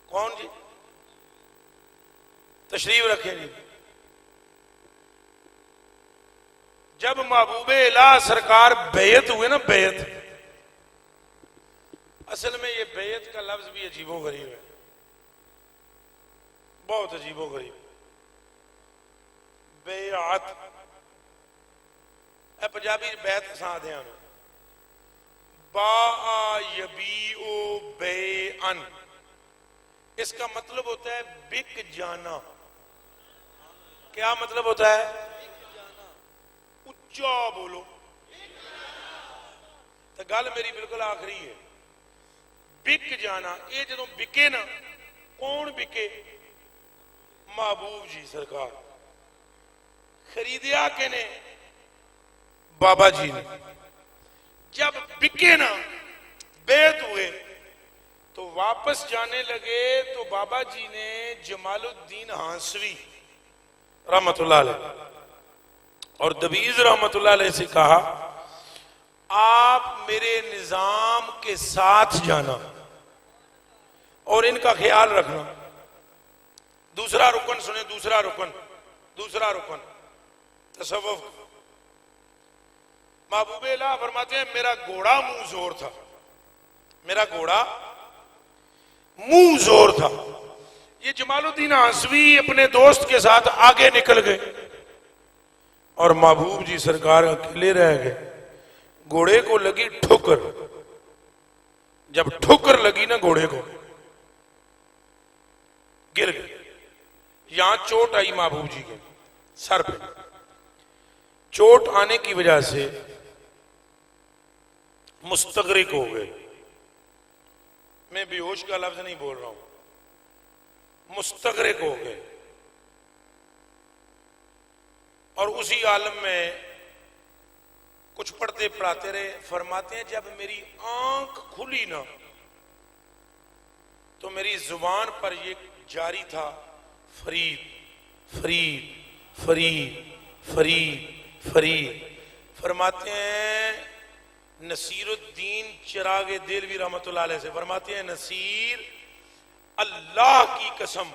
कौन जी तशरीफ रखे जी, जब महबूब इलाहा सरकार बेयत हुए ना, बेयत असल में ये बेयत का लफ्ज भी अजीबो गरीब है, बहुत अजीबो गरीब। बेअत पंजाबी बैत साध हैं बा यबीओ बेअन, इसका मतलब होता है बिक जाना। क्या मतलब होता है? उच्चा बोलो। तो गल मेरी बिल्कुल आखिरी है। बिक जाना, ये जो बिके ना, कौन बिके? महबूब जी सरकार। खरीदिया के ने? बाबा जी ने। जब बिके ना, बेत हुए, तो वापस जाने लगे तो बाबा जी ने जमालुद्दीन हांसवी रहमतुल्लाह अलैह और दबीज रहमतुल्लाह अलैह से कहा, आप मेरे निजाम के साथ जाना और इनका ख्याल रखना। दूसरा रुकन सुने, दूसरा रुकन, दूसरा रुकन तसव्वुफ। महबूब इलाहा फरमाते हैं मेरा घोड़ा मुंह जोर था, मेरा घोड़ा मुंह जोर था। ये जमालुद्दीन हांसवी अपने दोस्त के साथ आगे निकल गए और महबूब जी सरकार अकेले रह गए। घोड़े को लगी ठोकर। जब ठोकर लगी ना घोड़े को, गिर गए। यहां चोट आई महबूब जी के सर पे। चोट आने की वजह से मुस्तगरिक हो गए। मैं बेहोश का लफ्ज नहीं बोल रहा हूं, मुस्तगरिक हो गए। और उसी आलम में कुछ पढ़ते पढ़ाते रहे। फरमाते हैं जब मेरी आंख खुली ना, तो मेरी जुबान पर ये जारी था, फरीद फरीद फरीद फरीद फरीद। फरमाते हैं नसीरुद्दीन चिरागे देलवी रहमतुल्लाह अलैह से, फरमाते हैं नसीर अल्लाह की कसम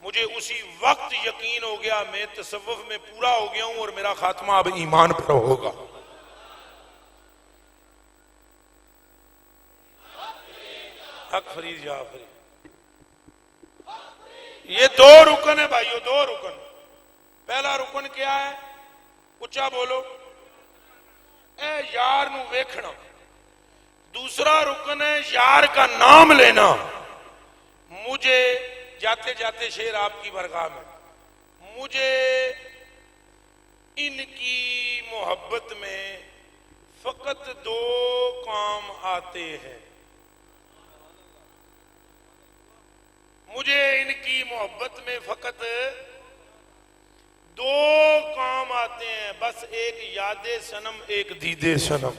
मुझे उसी वक्त यकीन हो गया मैं तसव्वुफ में पूरा हो गया हूं और मेरा खात्मा अब ईमान पर होगा। हक फरीद जाफरी। ये दो रुकन है भाइयों, दो रुकन। पहला रुकन क्या है? उच्चा बोलो, ए यार नू वेखना। दूसरा रुकन है यार का नाम लेना। मुझे जाते जाते शेर आपकी बरगाह में, मुझे इनकी मोहब्बत में फकत दो काम आते हैं। मुझे इनकी मोहब्बत में फकत दो काम आते हैं, बस एक यादे सनम एक दीदे सनम।